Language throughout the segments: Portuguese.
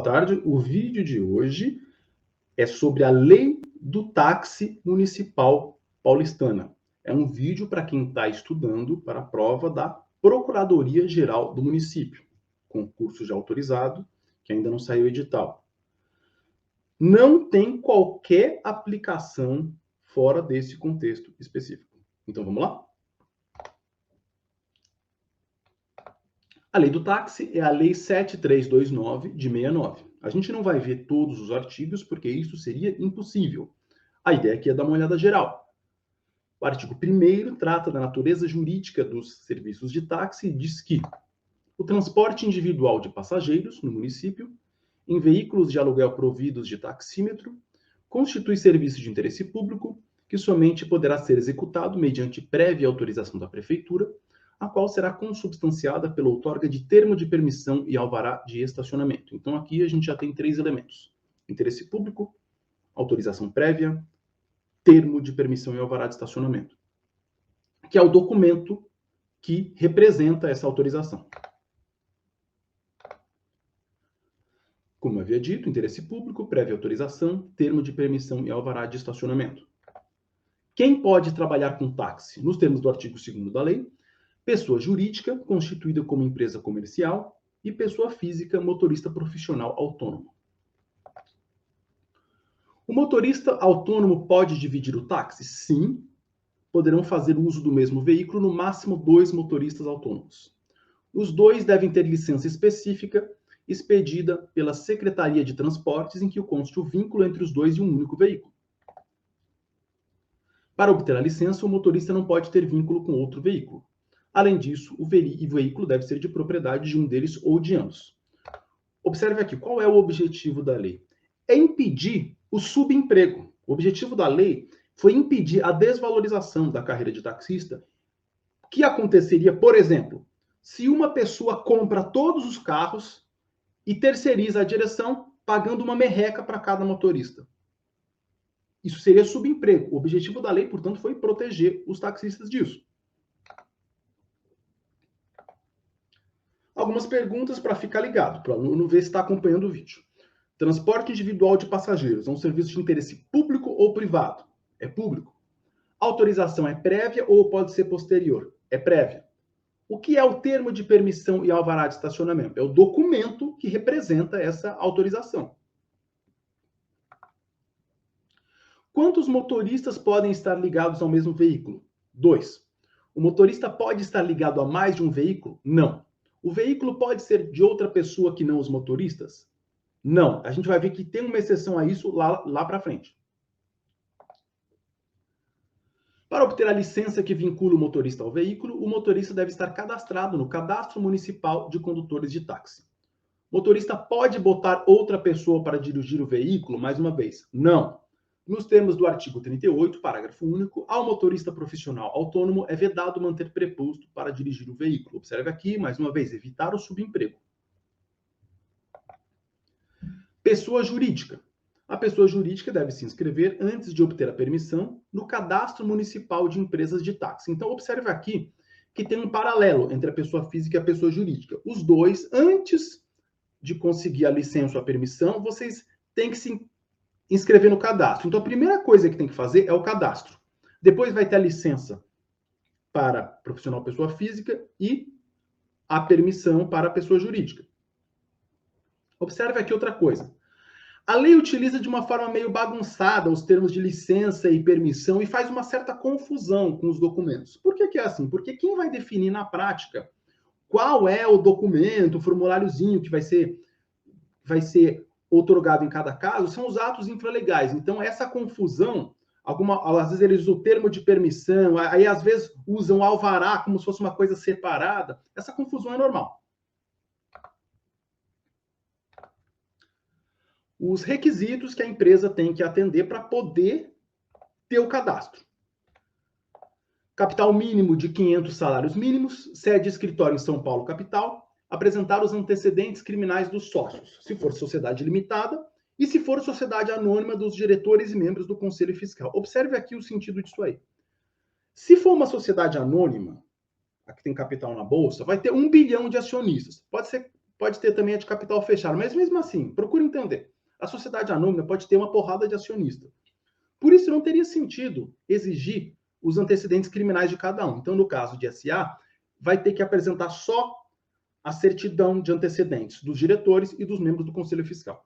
tarde. O vídeo de hoje é sobre a Lei do Táxi Municipal Paulistana. É um vídeo para quem está estudando para a prova da Procuradoria-Geral do município, concurso já autorizado, que ainda não saiu edital. Não tem qualquer aplicação fora desse contexto específico. Então, vamos lá? A lei do táxi é a Lei 7329 de 69. A gente não vai ver todos os artigos, porque isso seria impossível. A ideia aqui é dar uma olhada geral. O artigo 1º trata da natureza jurídica dos serviços de táxi e diz que o transporte individual de passageiros no município, em veículos de aluguel providos de taxímetro, constitui serviço de interesse público que somente poderá ser executado mediante prévia autorização da prefeitura, a qual será consubstanciada pela outorga de termo de permissão e alvará de estacionamento. Então, aqui a gente já tem 3 elementos: interesse público, autorização prévia, termo de permissão e alvará de estacionamento, que é o documento que representa essa autorização. Como eu havia dito, interesse público, prévia autorização, termo de permissão e alvará de estacionamento. Quem pode trabalhar com táxi? Nos termos do artigo 2º da lei, pessoa jurídica constituída como empresa comercial e pessoa física motorista profissional autônomo. O motorista autônomo pode dividir o táxi? Sim. Poderão fazer uso do mesmo veículo no máximo 2 motoristas autônomos. Os 2 devem ter licença específica expedida pela Secretaria de Transportes em que conste o vínculo entre os 2 de um único veículo. Para obter a licença, o motorista não pode ter vínculo com outro veículo. Além disso, o veículo deve ser de propriedade de um deles ou de ambos. Observe aqui, qual é o objetivo da lei? É impedir o subemprego. O objetivo da lei foi impedir a desvalorização da carreira de taxista, que aconteceria, por exemplo, se uma pessoa compra todos os carros e terceiriza a direção, pagando uma merreca para cada motorista. Isso seria subemprego. O objetivo da lei, portanto, foi proteger os taxistas disso. Algumas perguntas para ficar ligado, para o aluno ver se está acompanhando o vídeo. Transporte individual de passageiros é um serviço de interesse público ou privado? É público. Autorização é prévia ou pode ser posterior? É prévia. O que é o termo de permissão e alvará de estacionamento? É o documento que representa essa autorização. Quantos motoristas podem estar ligados ao mesmo veículo? 2. O motorista pode estar ligado a mais de um veículo? Não. O veículo pode ser de outra pessoa que não os motoristas? Não. A gente vai ver que tem uma exceção a isso lá para frente. Para obter a licença que vincula o motorista ao veículo, o motorista deve estar cadastrado no Cadastro Municipal de Condutores de Táxi. O motorista pode botar outra pessoa para dirigir o veículo, mais uma vez? Não. Nos termos do artigo 38, parágrafo único, ao motorista profissional autônomo é vedado manter preposto para dirigir o veículo. Observe aqui, mais uma vez, evitar o subemprego. Pessoa jurídica. A pessoa jurídica deve se inscrever, antes de obter a permissão, no Cadastro Municipal de Empresas de Táxi. Então, observe aqui que tem um paralelo entre a pessoa física e a pessoa jurídica. Os 2, antes de conseguir a licença ou a permissão, vocês têm que se inscrever no cadastro. Então, a primeira coisa que tem que fazer é o cadastro. Depois vai ter a licença para profissional pessoa física e a permissão para a pessoa jurídica. Observe aqui outra coisa. A lei utiliza de uma forma meio bagunçada os termos de licença e permissão e faz uma certa confusão com os documentos. Por que é assim? Porque quem vai definir na prática qual é o documento, o formuláriozinho que vai ser outorgado em cada caso, são os atos infralegais. Então, essa confusão, às vezes eles usam o termo de permissão, aí às vezes usam alvará como se fosse uma coisa separada. Essa confusão é normal. Os requisitos que a empresa tem que atender para poder ter o cadastro. Capital mínimo de 500 salários mínimos, sede de escritório em São Paulo, capital, apresentar os antecedentes criminais dos sócios, se for sociedade limitada, e se for sociedade anônima dos diretores e membros do Conselho Fiscal. Observe aqui o sentido disso aí. Se for uma sociedade anônima, a que tem capital na bolsa, vai ter 1 bilhão de acionistas. Pode ser pode ter também a de capital fechado, mas mesmo assim, procure entender. A sociedade anônima pode ter uma porrada de acionista. Por isso, não teria sentido exigir os antecedentes criminais de cada um. Então, no caso de SA, vai ter que apresentar só a certidão de antecedentes dos diretores e dos membros do Conselho Fiscal.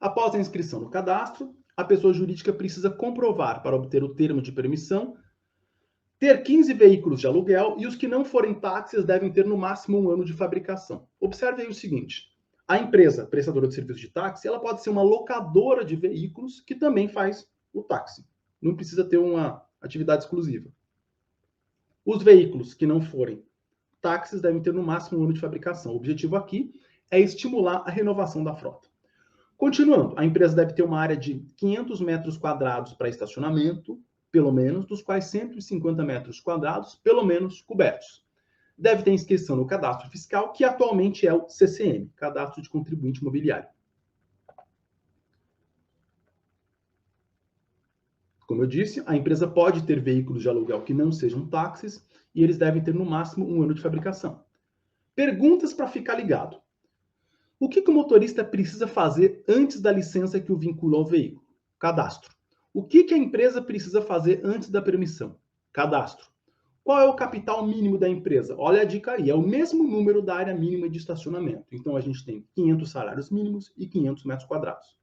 Após a inscrição no cadastro, a pessoa jurídica precisa comprovar, para obter o termo de permissão, ter 15 veículos de aluguel e os que não forem táxis devem ter no máximo 1 ano de fabricação. Observe aí o seguinte: a empresa prestadora de serviço de táxi, ela pode ser uma locadora de veículos que também faz o táxi. Não precisa ter uma atividade exclusiva. Os veículos que não forem táxis devem ter no máximo 1 ano de fabricação. O objetivo aqui é estimular a renovação da frota. Continuando, a empresa deve ter uma área de 500 metros quadrados para estacionamento, pelo menos, dos quais 150 metros quadrados, pelo menos, cobertos. Deve ter inscrição no cadastro fiscal, que atualmente é o CCM, Cadastro de Contribuinte Imobiliário. Como eu disse, a empresa pode ter veículos de aluguel que não sejam táxis e eles devem ter no máximo 1 ano de fabricação. Perguntas para ficar ligado. O que o motorista precisa fazer antes da licença que o vincula ao veículo? Cadastro. O que a empresa precisa fazer antes da permissão? Cadastro. Qual é o capital mínimo da empresa? Olha a dica aí, é o mesmo número da área mínima de estacionamento. Então, a gente tem 500 salários mínimos e 500 metros quadrados.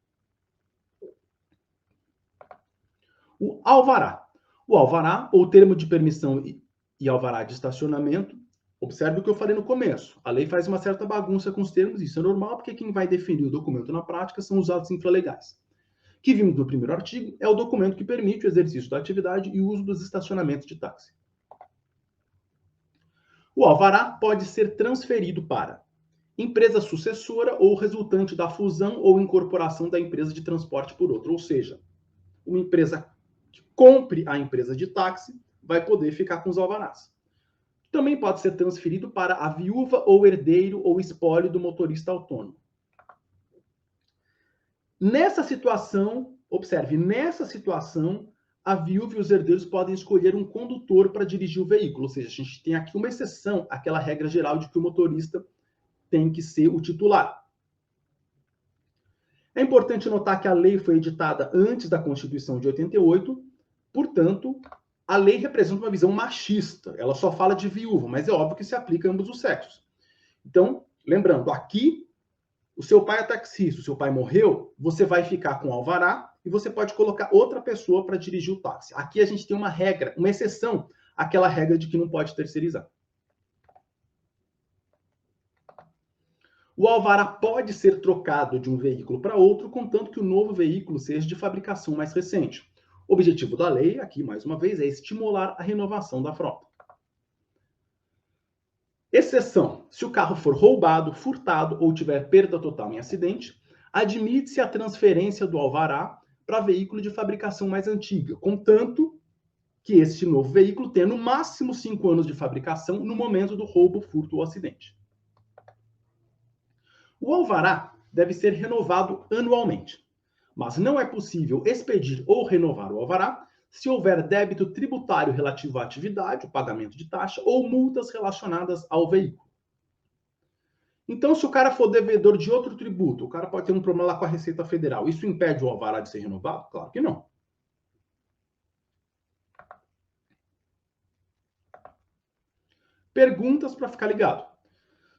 O alvará. O alvará, ou termo de permissão e alvará de estacionamento, observe o que eu falei no começo. A lei faz uma certa bagunça com os termos, isso é normal, porque quem vai definir o documento na prática são os atos infralegais. Que vimos no primeiro artigo, é o documento que permite o exercício da atividade e o uso dos estacionamentos de táxi. O alvará pode ser transferido para empresa sucessora ou resultante da fusão ou incorporação da empresa de transporte por outra, ou seja, uma empresa que compre a empresa de táxi vai poder ficar com os alvarás. Também pode ser transferido para a viúva ou herdeiro ou espólio do motorista autônomo. Nessa situação, observe, nessa situação, a viúva e os herdeiros podem escolher um condutor para dirigir o veículo. Ou seja, a gente tem aqui uma exceção àquela regra geral de que o motorista tem que ser o titular. É importante notar que a lei foi editada antes da Constituição de 88, portanto, a lei representa uma visão machista. Ela só fala de viúva, mas é óbvio que se aplica a ambos os sexos. Então, lembrando, aqui, o seu pai é taxista, o seu pai morreu, você vai ficar com o alvará e você pode colocar outra pessoa para dirigir o táxi. Aqui a gente tem uma regra, uma exceção àquela regra de que não pode terceirizar. O alvará pode ser trocado de um veículo para outro, contanto que o novo veículo seja de fabricação mais recente. O objetivo da lei, aqui mais uma vez, é estimular a renovação da frota. Exceção: se o carro for roubado, furtado ou tiver perda total em acidente, admite-se a transferência do alvará para veículo de fabricação mais antiga, contanto que este novo veículo tenha no máximo 5 anos de fabricação no momento do roubo, furto ou acidente. O alvará deve ser renovado anualmente, mas não é possível expedir ou renovar o alvará se houver débito tributário relativo à atividade, o pagamento de taxa, ou multas relacionadas ao veículo. Então, se o cara for devedor de outro tributo, o cara pode ter um problema lá com a Receita Federal, isso impede o alvará de ser renovado? Claro que não. Perguntas para ficar ligado.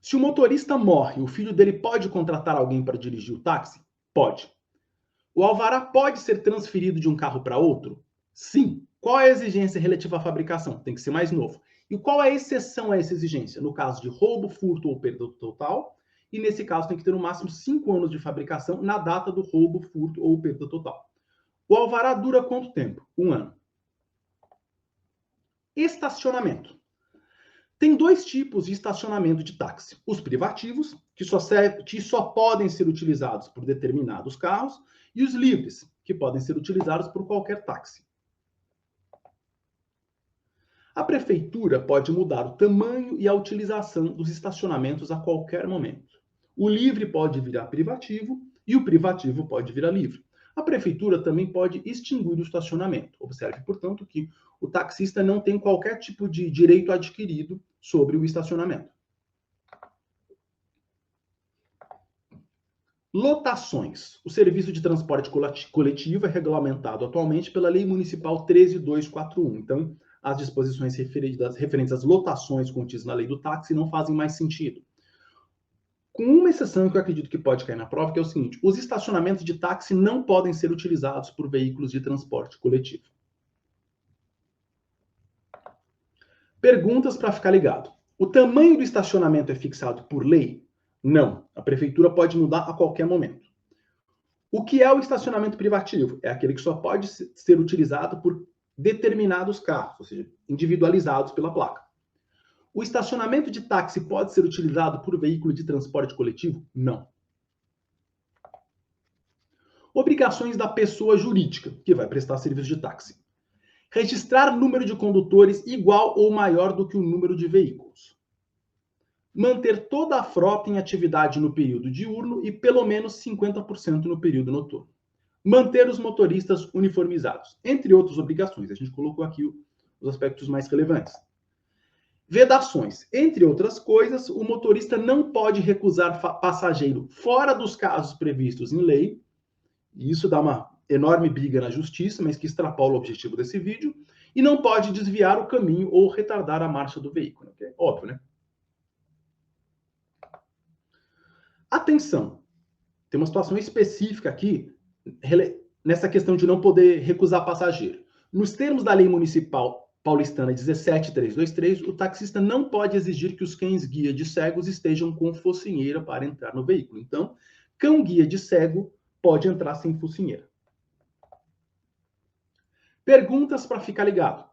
Se o motorista morre, o filho dele pode contratar alguém para dirigir o táxi? Pode. O alvará pode ser transferido de um carro para outro? Sim. Qual é a exigência relativa à fabricação? Tem que ser mais novo. E qual é a exceção a essa exigência? No caso de roubo, furto ou perda total, e nesse caso tem que ter no máximo 5 anos de fabricação na data do roubo, furto ou perda total. O alvará dura quanto tempo? 1 ano. Estacionamento. Tem 2 tipos de estacionamento de táxi. Os privativos, que só podem ser utilizados por determinados carros, e os livres, que podem ser utilizados por qualquer táxi. A prefeitura pode mudar o tamanho e a utilização dos estacionamentos a qualquer momento. O livre pode virar privativo e o privativo pode virar livre. A prefeitura também pode extinguir o estacionamento. Observe, portanto, que o taxista não tem qualquer tipo de direito adquirido sobre o estacionamento. Lotações. O serviço de transporte coletivo é regulamentado atualmente pela Lei Municipal 13.241. Então, as disposições referentes às lotações contidas na lei do táxi não fazem mais sentido. Com uma exceção que eu acredito que pode cair na prova, que é o seguinte: os estacionamentos de táxi não podem ser utilizados por veículos de transporte coletivo. Perguntas para ficar ligado. O tamanho do estacionamento é fixado por lei? Não. A prefeitura pode mudar a qualquer momento. O que é o estacionamento privativo? É aquele que só pode ser utilizado por determinados carros, ou seja, individualizados pela placa. O estacionamento de táxi pode ser utilizado por veículo de transporte coletivo? Não. Obrigações da pessoa jurídica que vai prestar serviço de táxi. Registrar número de condutores igual ou maior do que o número de veículos. Manter toda a frota em atividade no período diurno e pelo menos 50% no período noturno. Manter os motoristas uniformizados, entre outras obrigações. A gente colocou aqui os aspectos mais relevantes. Vedações. Entre outras coisas, o motorista não pode recusar passageiro fora dos casos previstos em lei, e isso dá uma enorme briga na justiça, mas que extrapola o objetivo desse vídeo, e não pode desviar o caminho ou retardar a marcha do veículo. É óbvio, né? Atenção! Tem uma situação específica aqui, nessa questão de não poder recusar passageiro. Nos termos da Lei Municipal Paulistana 17.323, o taxista não pode exigir que os cães-guia de cegos estejam com focinheira para entrar no veículo. Então, cão-guia de cego pode entrar sem focinheira. Perguntas para ficar ligado.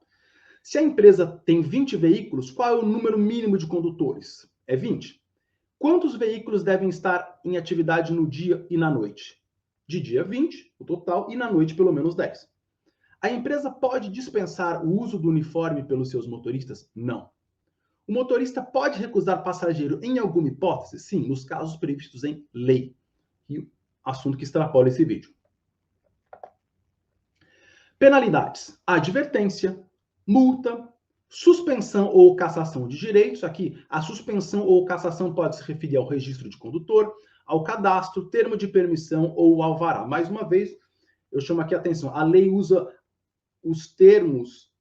Se a empresa tem 20 veículos, qual é o número mínimo de condutores? É 20. Quantos veículos devem estar em atividade no dia e na noite? De dia 20, o total, e na noite pelo menos 10. A empresa pode dispensar o uso do uniforme pelos seus motoristas? Não. O motorista pode recusar passageiro em alguma hipótese? Sim, nos casos previstos em lei. E assunto que extrapola esse vídeo. Penalidades: advertência, multa, suspensão ou cassação de direitos. Aqui, a suspensão ou cassação pode se referir ao registro de condutor, ao cadastro, termo de permissão ou alvará. Mais uma vez, eu chamo aqui a atenção. A lei usa os termos,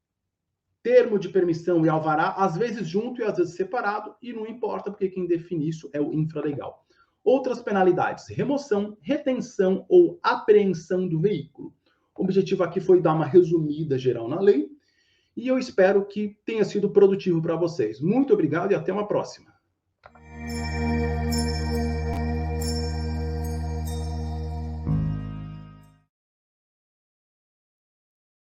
termo de permissão e alvará, às vezes junto e às vezes separado, e não importa, porque quem define isso é o infralegal. Outras penalidades: remoção, retenção ou apreensão do veículo. O objetivo aqui foi dar uma resumida geral na lei, e eu espero que tenha sido produtivo para vocês. Muito obrigado e até uma próxima.